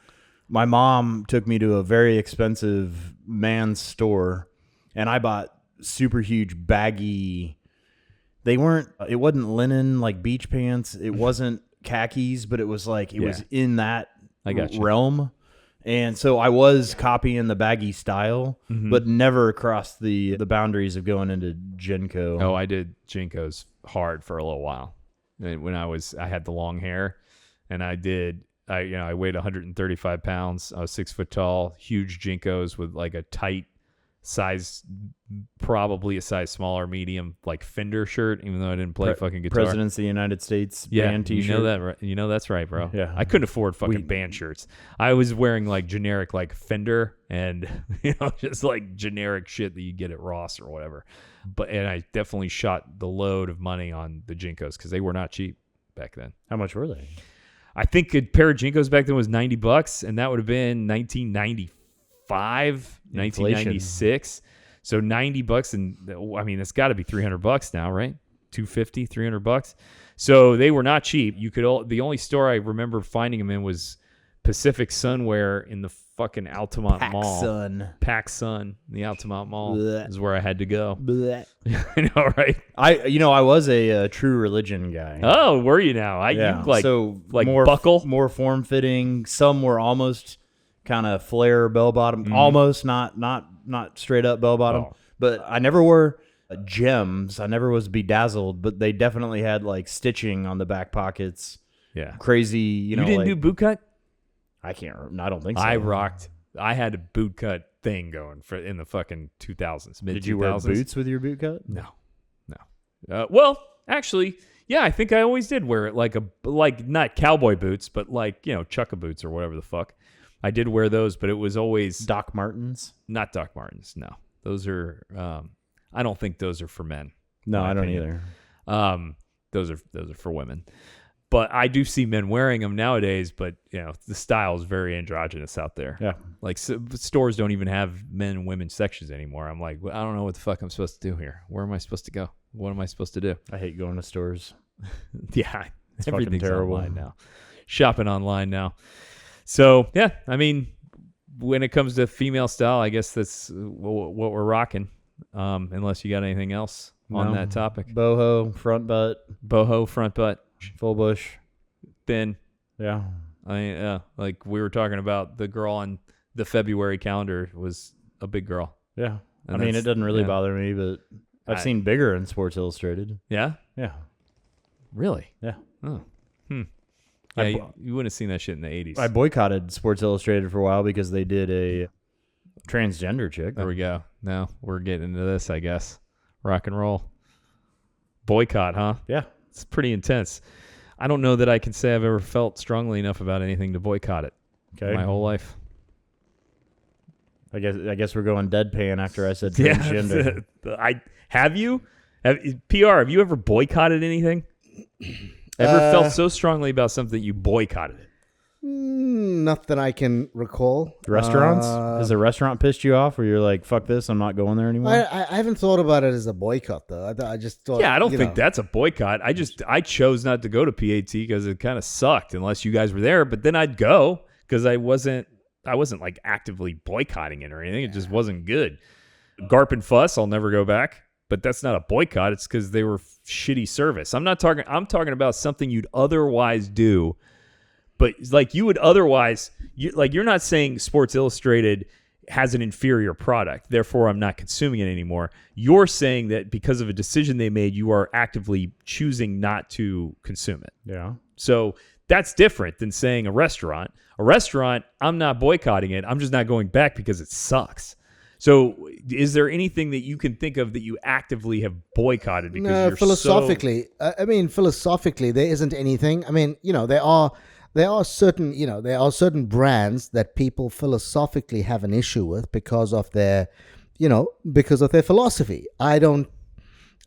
my mom took me to a very expensive man's store, and I bought super huge baggy, it wasn't linen like beach pants. It wasn't khakis, but it was was in that realm. And so I was copying the baggy style, but never across the boundaries of going into Genko. Oh, I did Jinkos hard for a little while. When I had the long hair, and I did I weighed 135 pounds. I was 6 foot tall, huge Jinkos with like a tight size, probably a size smaller, medium, like Fender shirt, even though I didn't play fucking guitar. Presidents of the United States band t-shirt. You know that, right? You know that's right, bro. Yeah. I couldn't afford fucking band shirts. I was wearing like generic like Fender and just like generic shit that you get at Ross or whatever. And I definitely shot the load of money on the Jinkos because they were not cheap back then. How much were they? I think a pair of Jinkos back then was $90, and that would have been 1995, 1996. So $90, and I mean, it's got to be $300 now, right? $250, $300. So they were not cheap. The only store I remember finding them in was Pacific Sunwear in the fucking Altamont Mall. PacSun, the Altamont Mall is where I had to go. I know, right? I was a True Religion guy. Oh, were you now? You like more buckle, more form fitting. Some were almost kind of flare bell bottom, almost not straight up bell bottom. Oh. But I never wore gems. I never was bedazzled, but they definitely had like stitching on the back pockets. Yeah, crazy. You didn't do boot cut? I can't. I don't think so. I had a boot cut thing going in the fucking 2000s, mid 2000s. Did you wear boots with your boot cut? No. Well, actually, yeah, I think I always did wear it like not cowboy boots, but like chukka boots or whatever the fuck. I did wear those, but it was always Doc Martens. Not Doc Martens. No, those are. I don't think those are for men. No, I don't either. Those are for women. But I do see men wearing them nowadays, but the style is very androgynous out there. Yeah. Like stores don't even have men and women sections anymore. I'm like, well, I don't know what the fuck I'm supposed to do here. Where am I supposed to go? What am I supposed to do? I hate going to stores. Yeah. It's everything's fucking terrible. online now. Shopping online now. So, yeah, I mean, when it comes to female style, I guess that's what we're rocking. Unless you got anything else on that topic. Boho, front butt. Full bush, thin. Yeah. Like we were talking about, the girl on the February calendar was a big girl. Yeah. I mean, it doesn't really bother me, but I've seen bigger in Sports Illustrated. Yeah? Yeah. Really? Yeah. Oh. Yeah, you wouldn't have seen that shit in the 80s. I boycotted Sports Illustrated for a while because they did a transgender chick. There we go. Now we're getting into this, I guess. Rock and roll. Boycott, huh? Yeah. It's pretty intense. I don't know that I can say I've ever felt strongly enough about anything to boycott it. Okay. My whole life. I guess we're going deadpan after I said transgender. Have you? PR, have you ever boycotted anything? Ever felt so strongly about something you boycotted it? Not that I can recall. Restaurants? Has a restaurant pissed you off where you're like, fuck this, I'm not going there anymore? I haven't thought about it as a boycott, though. I just thought... Yeah, I don't think that's a boycott. I chose not to go to PAT because it kind of sucked unless you guys were there. But then I'd go because I wasn't like actively boycotting it or anything. It just wasn't good. Garp and Fuss, I'll never go back. But that's not a boycott. It's because they were shitty service. I'm talking about something you'd otherwise do. But like you would otherwise, you're not saying Sports Illustrated has an inferior product, therefore I'm not consuming it anymore. You're saying that because of a decision they made, you are actively choosing not to consume it. Yeah. So that's different than saying a restaurant. A restaurant, I'm not boycotting it. I'm just not going back because it sucks. So is there anything that you can think of that you actively have boycotted because you're philosophically, philosophically, there isn't anything. I mean, there are certain brands that people philosophically have an issue with because of their philosophy. I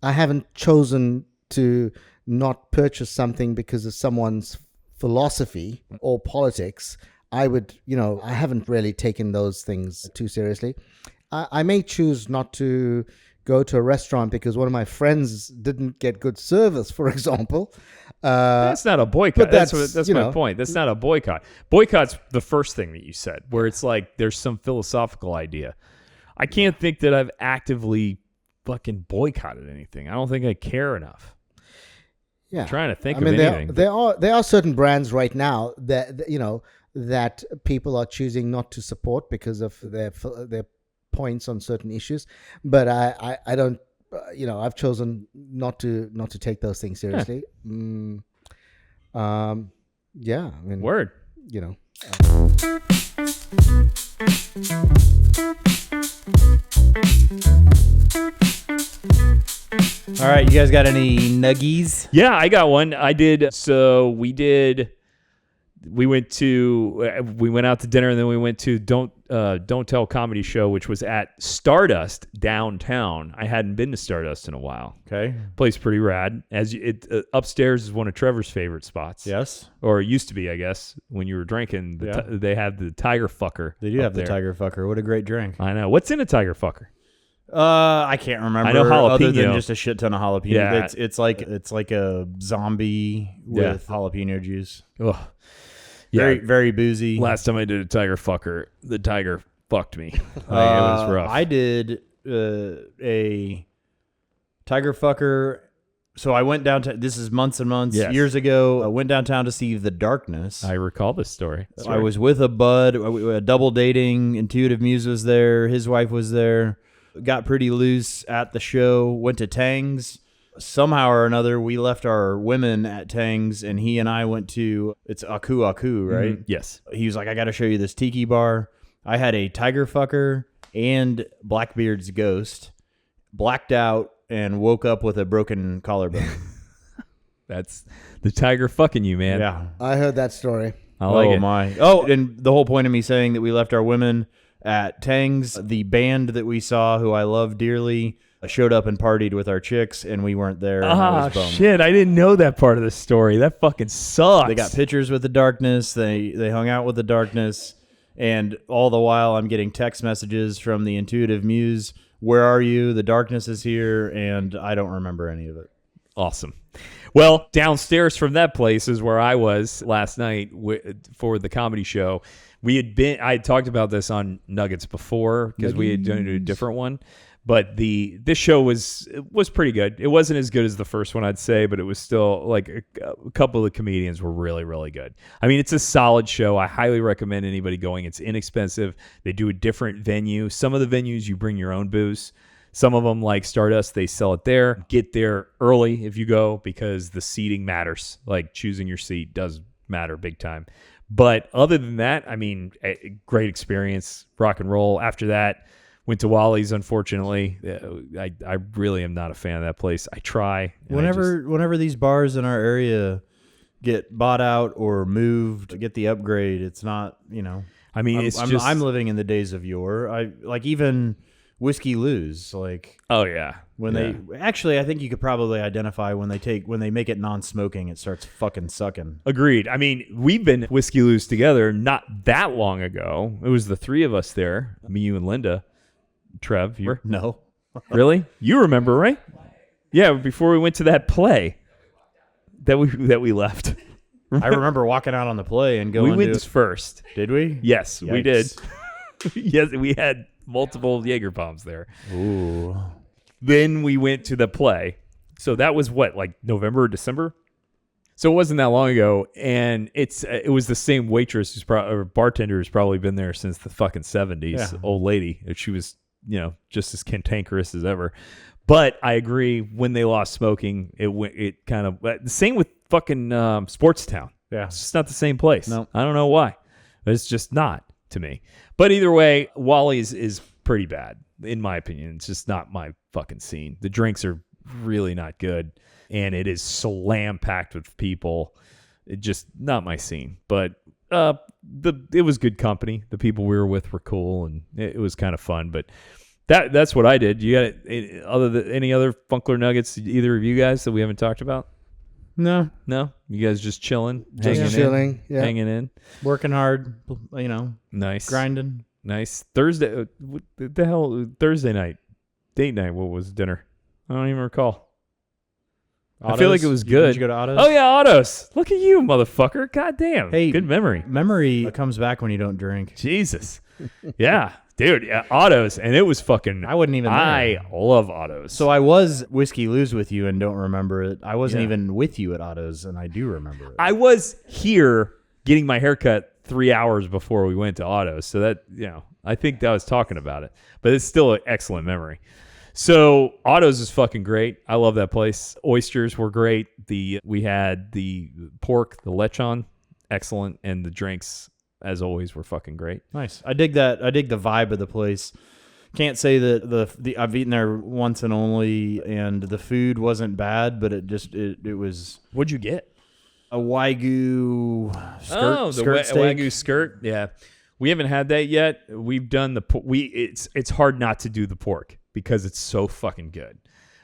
haven't chosen to not purchase something because of someone's philosophy or politics. I haven't really taken those things too seriously. I may choose not to go to a restaurant because one of my friends didn't get good service, for example. That's not a boycott. That's my point. That's not a boycott. Boycott's the first thing that you said, where it's like there's some philosophical idea. I can't think that I've actively fucking boycotted anything. I don't think I care enough. Yeah, I'm trying to think of anything. There are certain brands right now that people are choosing not to support because of their points on certain issues, but I don't. I've chosen not to take those things seriously. Yeah. Yeah. I mean, Word. you know. All right, you guys got any nuggies? Yeah, I got one. I did. So we went out to dinner, and then we went to Don't Tell Comedy Show, which was at Stardust downtown. I hadn't been to Stardust in a while. Okay. Place pretty rad. Upstairs is one of Trevor's favorite spots. Yes. Or it used to be, I guess, when you were drinking. They had the Tiger Fucker. They do have there. the Tiger Fucker. What a great drink. I know. What's in a Tiger Fucker? I can't remember. I know jalapeno. Other than just a shit ton of jalapeno. Yeah. It's like a zombie with jalapeno juice. Ugh. Very, very boozy. Last time I did a Tiger Fucker, the tiger fucked me. It was rough. I did a Tiger Fucker. So I went downtown. This is months and months, years ago. I went downtown to see The Darkness. I recall this story. I was with a bud, double dating. Intuitive Muse was there. His wife was there. Got pretty loose at the show. Went to Tang's. Somehow or another, we left our women at Tang's, and he and I went to, it's Aku, right? Mm-hmm. Yes. He was like, I got to show you this tiki bar. I had a Tiger Fucker and Blackbeard's Ghost, blacked out, and woke up with a broken collarbone. That's the tiger fucking you, man. Yeah. I heard that story. I like it. My. Oh, and the whole point of me saying that we left our women at Tang's, the band that we saw, who I love dearly, showed up and partied with our chicks, and we weren't there. Ah, shit. I didn't know that part of the story. That fucking sucks. They got pictures with The Darkness. They hung out with The Darkness. And all the while, I'm getting text messages from the Intuitive Muse. Where are you? The Darkness is here. And I don't remember any of it. Awesome. Well, downstairs from that place is where I was last night for the comedy show. I had talked about this on Nuggets before because we had done a different one. But this show was pretty good. It wasn't as good as the first one, I'd say, but it was still like a couple of the comedians were really, really good. I mean, it's a solid show. I highly recommend anybody going. It's inexpensive. They do a different venue. Some of the venues, you bring your own booze. Some of them, like Stardust, they sell it there. Get there early if you go because the seating matters. Like choosing your seat does matter big time. But other than that, I mean, great experience, rock and roll. After that, went to Wally's, unfortunately. I really am not a fan of that place. I try. Whenever these bars in our area get bought out or moved, get the upgrade, it's not, I mean, I'm living in the days of yore. I like even Whiskey Lou's, like, oh yeah. I think you could probably identify when they make it non-smoking, it starts fucking sucking. Agreed. I mean, we've been Whiskey Lou's together not that long ago. It was the three of us there, me, you, and Linda. Trev, no. Really? You remember, right? Yeah, before we went to that play that we left. I remember walking out on the play and going. We went first. Did we? Yes, Yikes. we did. Yes, we had multiple Jaeger bombs there. Ooh. Then we went to the play. So that was what, like November or December? So it wasn't that long ago, and it was the same waitress or bartender who's probably been there since the fucking 70s. Yeah. Old lady. She was, just as cantankerous as ever. But I agree, when they lost smoking, it kind of the same with fucking Sportstown. Yeah, it's just not the same place. No, I don't know why. It's just not to me. But either way, Wally's is pretty bad in my opinion. It's just not my fucking scene. The drinks are really not good, and it is slam packed with people. It just not my scene. But it was good company. The people we were with were cool, and it was kind of fun. But that's what I did. You got any other Funkler Nuggets? Either of you guys that we haven't talked about? No. You guys just chilling, hanging in, working hard. Nice, grinding. Nice. Thursday. What the hell? Thursday night, date night. What was dinner? I don't even recall. Otto's? I feel like it was good. Did you go to Otto's? Oh yeah, Otto's. Look at you, motherfucker. God damn. Hey, good memory. Memory comes back when you don't drink. Jesus. Yeah, dude. Yeah, Otto's, and it was fucking. I wasn't even there. I love Otto's. So I was Whiskey Lou's with you and don't remember it. I wasn't even with you at Otto's, and I do remember it. I was here getting my haircut 3 hours before we went to Otto's, so that I think I was talking about it, but it's still an excellent memory. So Otto's is fucking great. I love that place. Oysters were great. We had the pork, the lechon, excellent, and the drinks, as always, were fucking great. Nice. I dig that. I dig the vibe of the place. Can't say that the I've eaten there once and only, and the food wasn't bad, but it was. What'd you get? A Wagyu skirt. The steak. Wagyu skirt. Yeah, we haven't had that yet. We've done it's hard not to do the pork because it's so fucking good.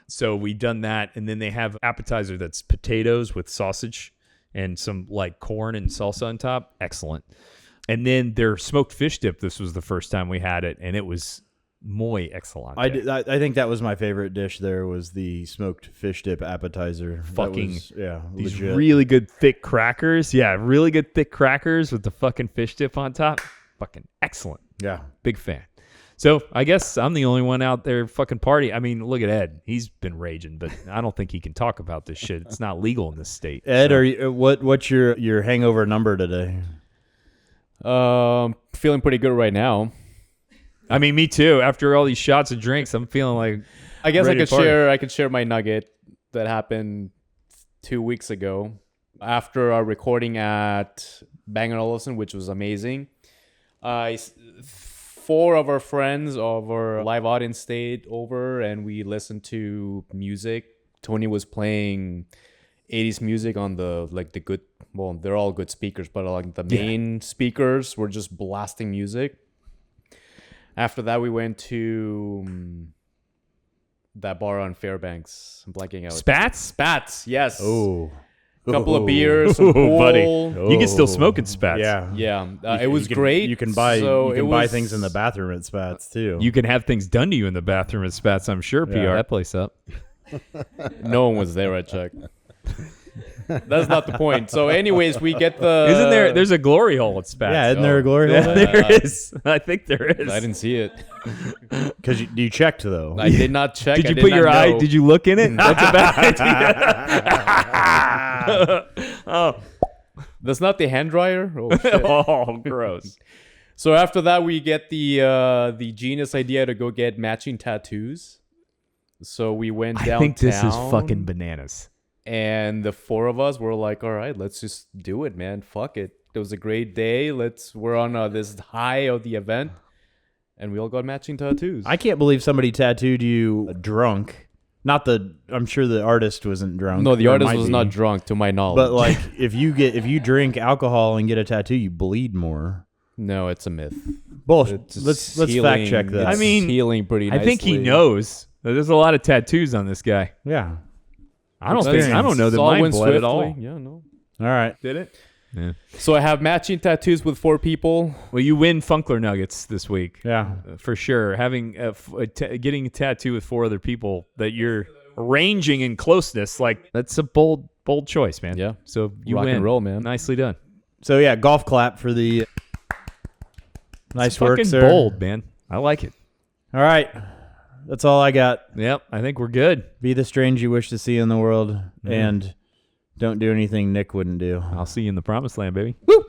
So we've done that, and then they have appetizer that's potatoes with sausage and some like corn and salsa on top. Excellent. And then their smoked fish dip. This was the first time we had it, and it was muy excellent. I think that was my favorite dish. There was the smoked fish dip appetizer. These legit. really good thick crackers. Yeah, really good thick crackers with the fucking fish dip on top. Fucking excellent. Yeah, big fan. So I guess I'm the only one out there fucking party. I mean, look at Ed. He's been raging, but I don't think he can talk about this shit. It's not legal in this state. Ed, what's your hangover number today? Feeling pretty good right now. I mean, me too. After all these shots of drinks, I'm feeling like I guess ready to party. I could share my nugget that happened 2 weeks ago after our recording at Bang & Olufsen, which was amazing. 4 of our friends of our live audience stayed over and we listened to music. Tony was playing 80s music on the good, well, they're all good speakers, but like the main speakers were just blasting music. After that, we went to that bar on Fairbanks. I'm blanking out. Spats, yes. Oh. A couple of beers, some pool. Buddy. You can still smoke in Spats. Yeah. It was great. You can buy things in the bathroom at Spats too. You can have things done to you in the bathroom at Spats, I'm sure. PR that place up. No one was there, I checked. That's not the point. So anyways, we get the... Isn't there... There's a glory hole at Spats. Yeah, isn't there a glory hole? Yeah, there is. I think there is. I didn't see it. Because you checked, though. I did not check. Did you put your eye... Did you look in it? That's a bad idea. Oh. That's not the hand dryer? Oh, shit. Oh, gross. So after that, we get the genius idea to go get matching tattoos. So we went downtown. I think this is fucking bananas. And the 4 of us were like, all right, let's just do it, man. Fuck it. It was a great day. We're on this high of the event. And we all got matching tattoos. I can't believe somebody tattooed you drunk. I'm sure the artist wasn't drunk. No, the artist was not drunk to my knowledge. But like if you drink alcohol and get a tattoo, you bleed more. No, it's a myth. Bullshit. Let's fact check that. I mean, healing pretty nicely. I think he knows. There's a lot of tattoos on this guy. Yeah. I don't know that mine bled at all. Yeah, no. All right. Did it? Yeah. So I have matching tattoos with 4 people. Well, you win Funkler Nuggets this week. Yeah. For sure. Having getting a tattoo with 4 other people that you're ranging in closeness, like that's a bold choice, man. Yeah. So you Rock win. and roll, man. Nicely done. So yeah, golf clap for the nice work, fucking sir. Bold, man. I like it. All right. That's all I got. Yep, I think we're good. Be the strange you wish to see in the world, and don't do anything Nick wouldn't do. I'll see you in the promised land, baby. Woo!